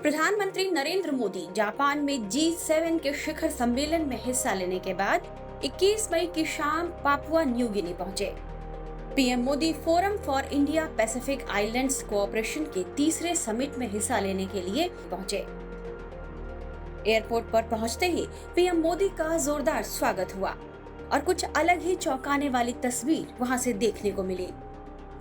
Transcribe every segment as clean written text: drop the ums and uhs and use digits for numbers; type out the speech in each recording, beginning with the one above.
प्रधानमंत्री नरेंद्र मोदी जापान में G7 के शिखर सम्मेलन में हिस्सा लेने के बाद 21 मई की शाम पापुआ न्यू गिनी पहुंचे। PM Modi forum for India Pacific islands cooperation के तीसरे समिट में हिस्सा लेने के लिए पहुंचे। एयरपोर्ट पर पहुंचते ही पीएम मोदी का जोरदार स्वागत हुआ और कुछ अलग ही चौंकाने वाली तस्वीर वहां से देखने को मिली।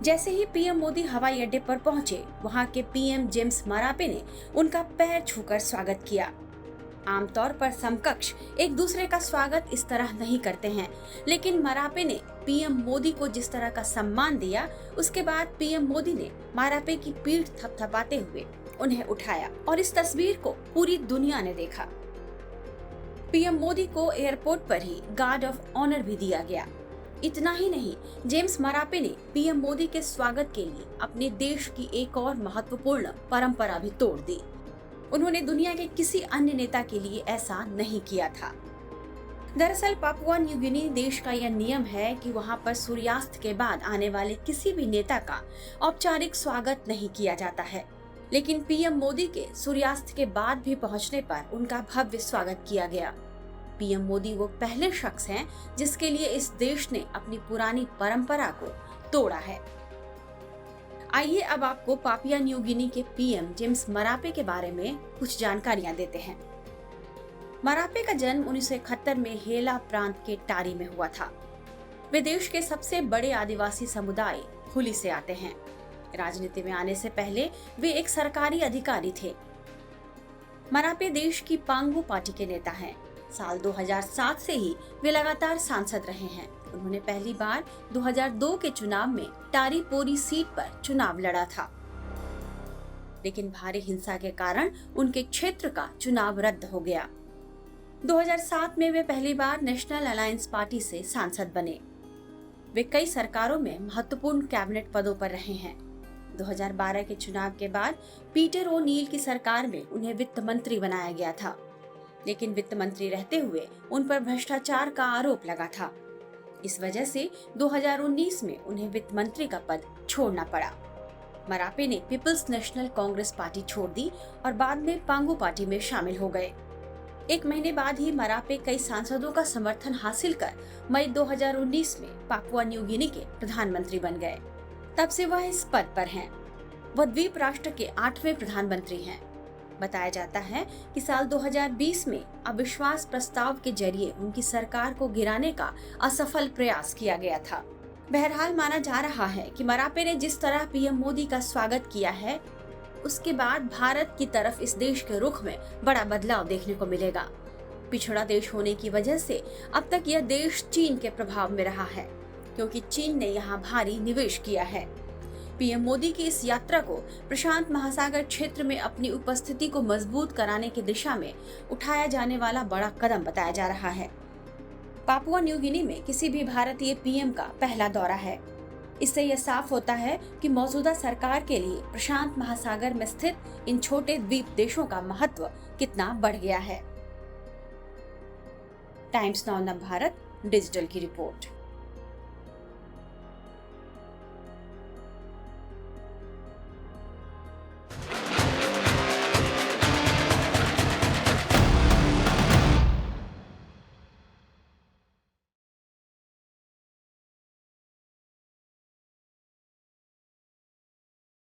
जैसे ही पीएम मोदी हवाई अड्डे पर पहुंचे, वहां के पीएम जेम्स मरापे ने उनका पैर छूकर स्वागत किया। आमतौर पर समकक्ष एक दूसरे का स्वागत इस तरह नहीं करते हैं, लेकिन मरापे ने पीएम मोदी को जिस तरह का सम्मान दिया, उसके बाद पीएम मोदी ने मरापे की पीठ थपथपाते हुए उन्हें उठाया और इस तस्वीर को पूरी दुनिया ने देखा। पीएम मोदी को एयरपोर्ट पर ही गार्ड ऑफ ऑनर भी दिया गया। इतना ही नहीं, जेम्स मरापे ने पीएम मोदी के स्वागत के लिए अपने देश की एक और महत्वपूर्ण परंपरा भी तोड़ दी। उन्होंने दुनिया के किसी अन्य नेता के लिए ऐसा नहीं किया था। दरअसल पापुआ न्यू गिनी देश का यह नियम है कि वहां पर सूर्यास्त के बाद आने वाले किसी भी नेता का औपचारिक स्वागत नहीं किया जाता है, लेकिन पीएम मोदी के सूर्यास्त के बाद भी पहुंचने पर उनका भव्य स्वागत किया गया। पीएम मोदी वो पहले शख्स हैं जिसके लिए इस देश ने अपनी पुरानी परंपरा को तोड़ा है। आइए अब आपको पापुआ न्यू गिनी के पीएम जेम्स मरापे के बारे में कुछ जानकारियां देते हैं। मरापे का जन्म 1971 में हेला प्रांत के टारी में हुआ था। वे देश के सबसे बड़े आदिवासी समुदाय हुली से आते हैं। राजनीति में आने से पहले वे एक सरकारी अधिकारी थे। मरापे देश की पांगू पार्टी के नेता हैं। साल 2007 से ही वे लगातार सांसद रहे हैं। उन्होंने पहली बार 2002 के चुनाव में टारी पोरी सीट पर चुनाव लड़ा था, लेकिन भारी हिंसा के कारण उनके क्षेत्र का चुनाव रद्द हो गया। 2007 में वे पहली बार नेशनल अलायंस पार्टी से सांसद बने। वे कई सरकारों में महत्वपूर्ण कैबिनेट पदों पर रहे हैं। 2012 के चुनाव के बाद पीटर ओ'नील की सरकार में उन्हें वित्त मंत्री बनाया गया था, लेकिन वित्त मंत्री रहते हुए उन पर भ्रष्टाचार का आरोप लगा था। इस वजह से 2019 में उन्हें वित्त मंत्री का पद छोड़ना पड़ा। मरापे ने पीपल्स नेशनल कांग्रेस पार्टी छोड़ दी और बाद में पांगू पार्टी में शामिल हो गए। एक महीने बाद ही मरापे कई सांसदों का समर्थन हासिल कर मई 2019 में पापुआ न्यू गिनी के प्रधानमंत्री बन गए। तब से वह इस पद पर हैं। वह द्वीप राष्ट्र के 8वें प्रधानमंत्री हैं। बताया जाता है कि साल 2020 में अविश्वास प्रस्ताव के जरिए उनकी सरकार को गिराने का असफल प्रयास किया गया था। बहरहाल माना जा रहा है कि मरापे ने जिस तरह पीएम मोदी का स्वागत किया है, उसके बाद भारत की तरफ इस देश के रुख में बड़ा बदलाव देखने को मिलेगा। पिछड़ा देश होने की वजह से अब तक यह देश चीन के प्रभाव में रहा है, क्योंकि चीन ने यहाँ भारी निवेश किया है। पीएम मोदी की इस यात्रा को प्रशांत महासागर क्षेत्र में अपनी उपस्थिति को मजबूत कराने की दिशा में उठाया जाने वाला बड़ा कदम बताया जा रहा है। पापुआ न्यू गिनी में किसी भी भारतीय पीएम का पहला दौरा है। इससे यह साफ होता है कि मौजूदा सरकार के लिए प्रशांत महासागर में स्थित इन छोटे द्वीप देशों का महत्व कितना बढ़ गया है। टाइम्स नाउ नव भारत डिजिटल की रिपोर्ट।